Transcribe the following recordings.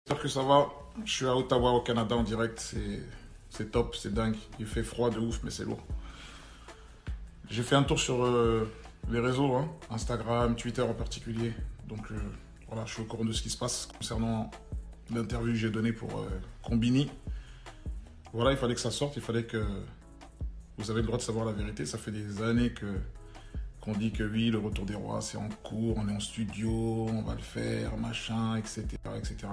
J'espère que ça va. Je suis à Ottawa, au Canada, en direct. C'est top, c'est dingue. Il fait froid de ouf, mais c'est lourd. J'ai fait un tour sur les réseaux, hein, Instagram, Twitter en particulier. Donc voilà, je suis au courant de ce qui se passe concernant l'interview que j'ai donnée pour Combini. Voilà, il fallait que ça sorte, il fallait que vous avez le droit de savoir la vérité. Ça fait des années qu'on dit que oui, le retour des rois, c'est en cours, on est en studio, on va le faire, machin, etc., etc.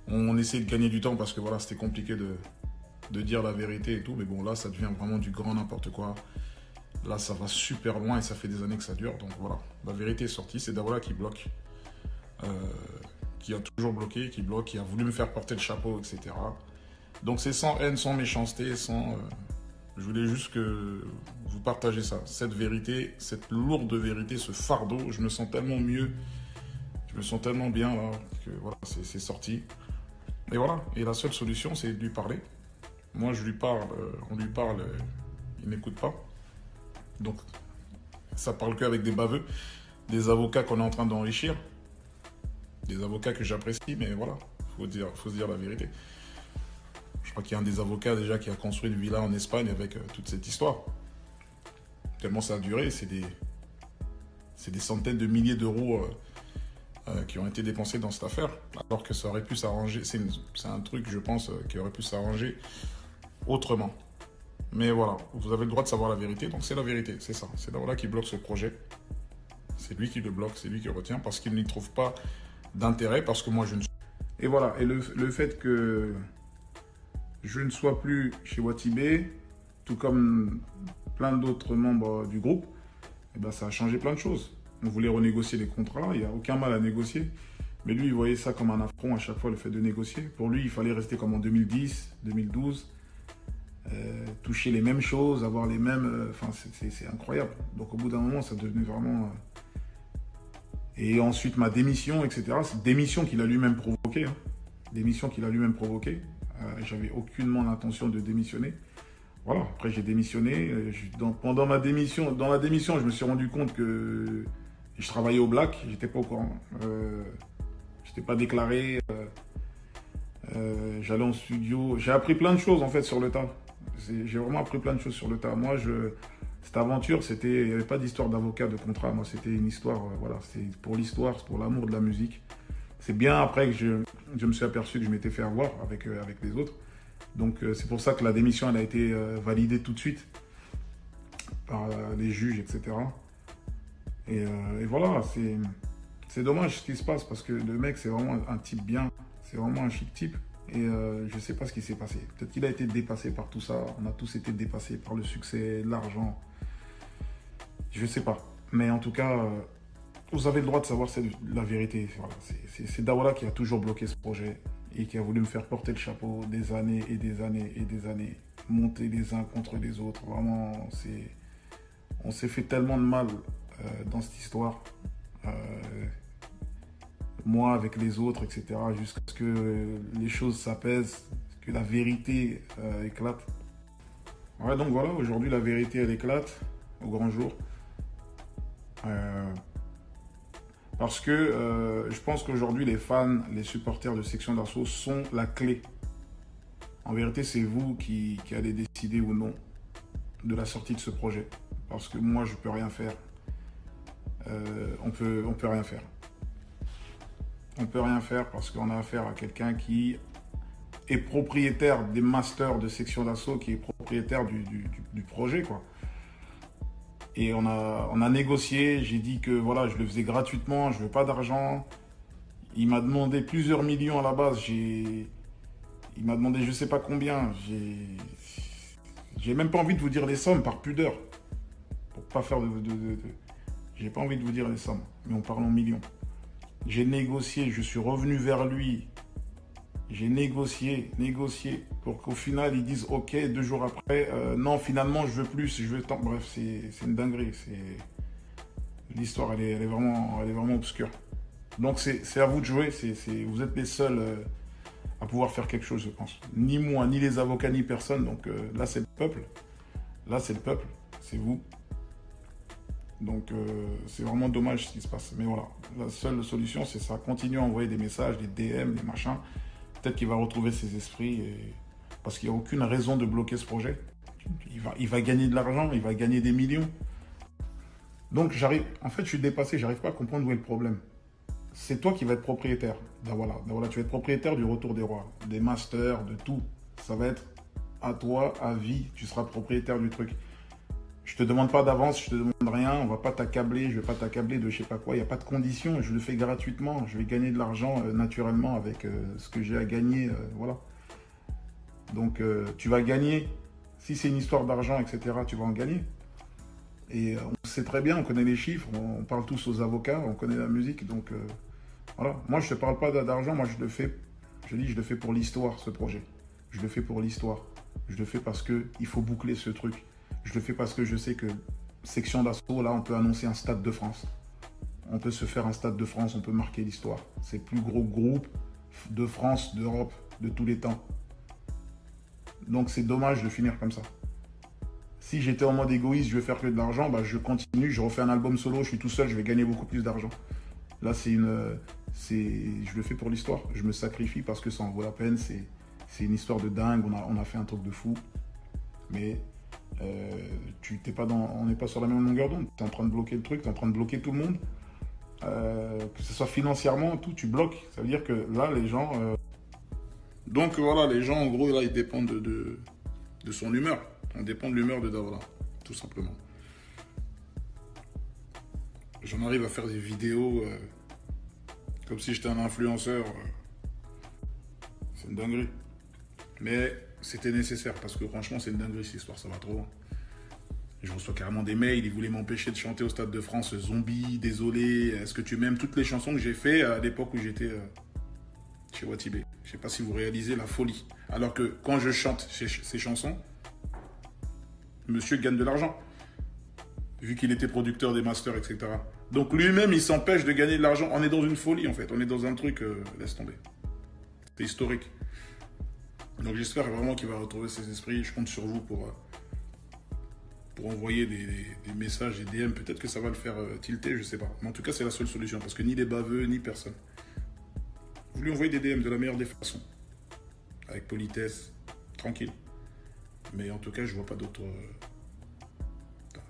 On essaie de gagner du temps parce que voilà, c'était compliqué de dire la vérité et tout. Mais bon, là, ça devient vraiment du grand n'importe quoi. Là, ça va super loin et ça fait des années que ça dure. Donc voilà, la vérité est sortie. C'est Dawola qui bloque, euh, qui a toujours bloqué, qui bloque, qui a voulu me faire porter le chapeau, etc. Donc c'est sans haine, sans méchanceté, sans... je voulais juste que vous partagez ça, cette vérité, cette lourde vérité, ce fardeau. Je me sens tellement mieux, je me sens tellement bien là, que voilà, c'est sorti. Et voilà, et la seule solution, c'est de lui parler. Moi, je lui parle, on lui parle, il n'écoute pas. Donc, ça parle qu'avec des baveux, des avocats qu'on est en train d'enrichir, des avocats que j'apprécie, mais voilà, faut se dire la vérité. Je crois qu'il y a un des avocats déjà qui a construit une villa en Espagne avec toute cette histoire. Tellement ça a duré, c'est des centaines de milliers d'euros qui ont été dépensés dans cette affaire, alors que ça aurait pu s'arranger, c'est un truc, je pense, qui aurait pu s'arranger autrement. Mais voilà, vous avez le droit de savoir la vérité, donc c'est la vérité, c'est ça. C'est Dawola qui bloque ce projet. C'est lui qui le bloque, c'est lui qui le retient, parce qu'il n'y trouve pas d'intérêt, parce que moi je ne suis... Et voilà, et le fait que je ne sois plus chez Watibé, tout comme plein d'autres membres du groupe, eh ben, ça a changé plein de choses. On voulait renégocier les contrats, il n'y a aucun mal à négocier. Mais lui, il voyait ça comme un affront à chaque fois, le fait de négocier. Pour lui, il fallait rester comme en 2010, 2012, toucher les mêmes choses, avoir les mêmes... Enfin, c'est incroyable. Donc au bout d'un moment, ça devenait vraiment... Et ensuite, ma démission, etc. C'est démission qu'il a lui-même provoquée. Hein. Démission qu'il a lui-même provoquée. J'avais aucunement l'intention de démissionner. Voilà, après j'ai démissionné. Pendant ma démission, dans la démission, je me suis rendu compte que je travaillais au black, j'étais pas au courant. J'étais pas déclaré. J'allais en studio. J'ai appris plein de choses en fait sur le tas. J'ai vraiment appris plein de choses sur le tas. Moi, cette aventure, il n'y avait pas d'histoire d'avocat, de contrat. Moi, c'était une histoire, voilà, c'est pour l'histoire, c'est pour l'amour de la musique. C'est bien après que je me suis aperçu que je m'étais fait avoir avec les autres. Donc c'est pour ça que la démission elle a été validée tout de suite par les juges, etc. Et voilà, c'est dommage ce qui se passe parce que le mec c'est vraiment un type bien, c'est vraiment un chic type. Et je ne sais pas ce qui s'est passé. Peut-être qu'il a été dépassé par tout ça. On a tous été dépassés par le succès, l'argent. Je ne sais pas. Mais en tout cas, vous avez le droit de savoir la vérité. Voilà. C'est Dawola qui a toujours bloqué ce projet et qui a voulu me faire porter le chapeau des années et des années et des années, monter les uns contre les autres. Vraiment, on s'est fait tellement de mal dans cette histoire. Euh, moi avec les autres, etc. Jusqu'à ce que les choses s'apaisent, que la vérité éclate. Ouais, donc voilà, aujourd'hui la vérité elle éclate au grand jour. Parce que je pense qu'aujourd'hui, les fans, les supporters de Section d'Assaut sont la clé. En vérité, c'est vous qui allez décider ou non de la sortie de ce projet. Parce que moi, je ne peux rien faire. On peut rien faire. On ne peut rien faire parce qu'on a affaire à quelqu'un qui est propriétaire des masters de Section d'Assaut, qui est propriétaire du projet, quoi. Et on a négocié, j'ai dit que voilà, je le faisais gratuitement, je ne veux pas d'argent. Il m'a demandé plusieurs millions à la base, il m'a demandé je ne sais pas combien. J'ai même pas envie de vous dire les sommes par pudeur. Pour pas faire J'ai pas envie de vous dire les sommes, mais on parle en millions. J'ai négocié, je suis revenu vers lui. J'ai négocié pour qu'au final ils disent ok, 2 jours après, non finalement je veux plus, je veux tant. Bref, c'est une dinguerie. L'histoire elle est vraiment obscure. Donc c'est à vous de jouer, vous êtes les seuls à pouvoir faire quelque chose, je pense. Ni moi, ni les avocats, ni personne. Donc là c'est le peuple. Là c'est le peuple, c'est vous. Donc, c'est vraiment dommage ce qui se passe. Mais voilà, la seule solution, c'est ça. Continue à envoyer des messages, des DM, des machins. Peut-être qu'il va retrouver ses esprits. Parce qu'il n'y a aucune raison de bloquer ce projet. Il va gagner de l'argent, il va gagner des millions. Donc, en fait, je suis dépassé, j'arrive pas à comprendre où est le problème. C'est toi qui vas être propriétaire. Voilà, tu vas être propriétaire du Retour des Rois, des masters, de tout. Ça va être à toi, à vie. Tu seras propriétaire du truc. Je te demande pas d'avance, je te demande rien. On va pas t'accabler, je vais pas t'accabler de je sais pas quoi. Il n'y a pas de conditions. Je le fais gratuitement. Je vais gagner de l'argent naturellement avec ce que j'ai à gagner. Voilà. Donc, tu vas gagner. Si c'est une histoire d'argent, etc., tu vas en gagner. Et on sait très bien, on connaît les chiffres, on parle tous aux avocats, on connaît la musique. Donc, voilà. Moi, je ne te parle pas d'argent. Moi, je le fais pour l'histoire, ce projet. Je le fais pour l'histoire. Je le fais parce qu'il faut boucler ce truc. Je le fais parce que je sais que section d'assaut, là, on peut annoncer un stade de France. On peut se faire un stade de France, on peut marquer l'histoire. C'est le plus gros groupe de France, d'Europe, de tous les temps. Donc, c'est dommage de finir comme ça. Si j'étais en mode égoïste, je vais faire que de l'argent, bah, je continue, je refais un album solo, je suis tout seul, je vais gagner beaucoup plus d'argent. Là, je le fais pour l'histoire. Je me sacrifie parce que ça en vaut la peine. C'est une histoire de dingue. On a fait un truc de fou. Mais on n'est pas sur la même longueur d'onde. Tu es en train de bloquer le truc, tu es en train de bloquer tout le monde. Que ce soit financièrement, tout, tu bloques. Ça veut dire que là, les gens... Donc voilà, les gens, en gros, là, ils dépendent de son humeur. On dépend de l'humeur de Daouda, tout simplement. J'en arrive à faire des vidéos comme si j'étais un influenceur. C'est une dinguerie. Mais c'était nécessaire parce que franchement, c'est une dinguerie cette histoire, ça va trop loin. Je reçois carrément des mails, ils voulaient m'empêcher de chanter au Stade de France, Zombie, désolé, est-ce que tu m'aimes? Toutes les chansons que j'ai fait à l'époque où j'étais chez Watibé. Je ne sais pas si vous réalisez la folie. Alors que quand je chante ces chansons, monsieur gagne de l'argent, vu qu'il était producteur des masters, etc. Donc lui-même, il s'empêche de gagner de l'argent. On est dans une folie, en fait. On est dans un truc, laisse tomber. C'est historique. Donc j'espère vraiment qu'il va retrouver ses esprits. Je compte sur vous pour envoyer des messages, des DM. Peut-être que ça va le faire tilter, je ne sais pas. Mais en tout cas, c'est la seule solution. Parce que ni les baveux, ni personne. Vous lui envoyez des DM de la meilleure des façons. Avec politesse, tranquille. Mais en tout cas, je vois pas d'autre...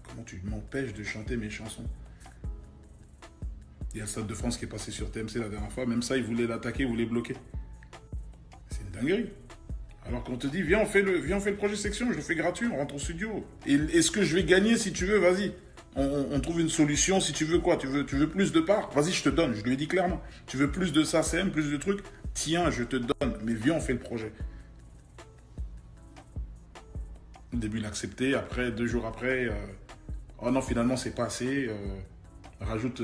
Comment tu m'empêches de chanter mes chansons? Il y a le Stade de France qui est passé sur TMC la dernière fois. Même ça, ils voulaient l'attaquer, ils voulaient bloquer. C'est une dinguerie. Alors qu'on te dit, viens, on fait le projet section, je le fais gratuit, on rentre au studio. Et ce que je vais gagner, si tu veux, vas-y. On trouve une solution, si tu veux quoi? Tu veux plus de parts? Vas-y, je te donne, je lui ai dit clairement. Tu veux plus de SACEM, plus de trucs? Tiens, je te donne, mais viens, on fait le projet. Au début, il a accepté, après, 2 jours après, oh non, finalement, c'est pas assez, rajoute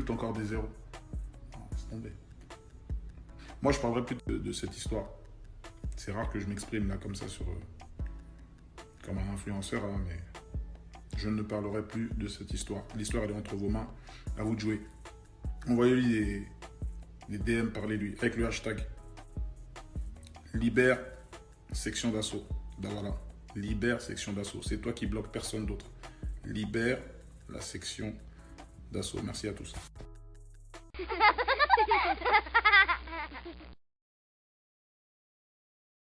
encore des zéros. Non, c'est tombé. Moi, je parlerai plus de cette histoire. C'est rare que je m'exprime là comme ça comme un influenceur, hein, mais je ne parlerai plus de cette histoire. L'histoire, elle est entre vos mains. À vous de jouer. Envoyez-lui des DM, parlez-lui avec le hashtag Libère section d'assaut. Ben voilà. Libère section d'assaut. C'est toi qui bloques personne d'autre. Libère la section d'assaut. Merci à tous.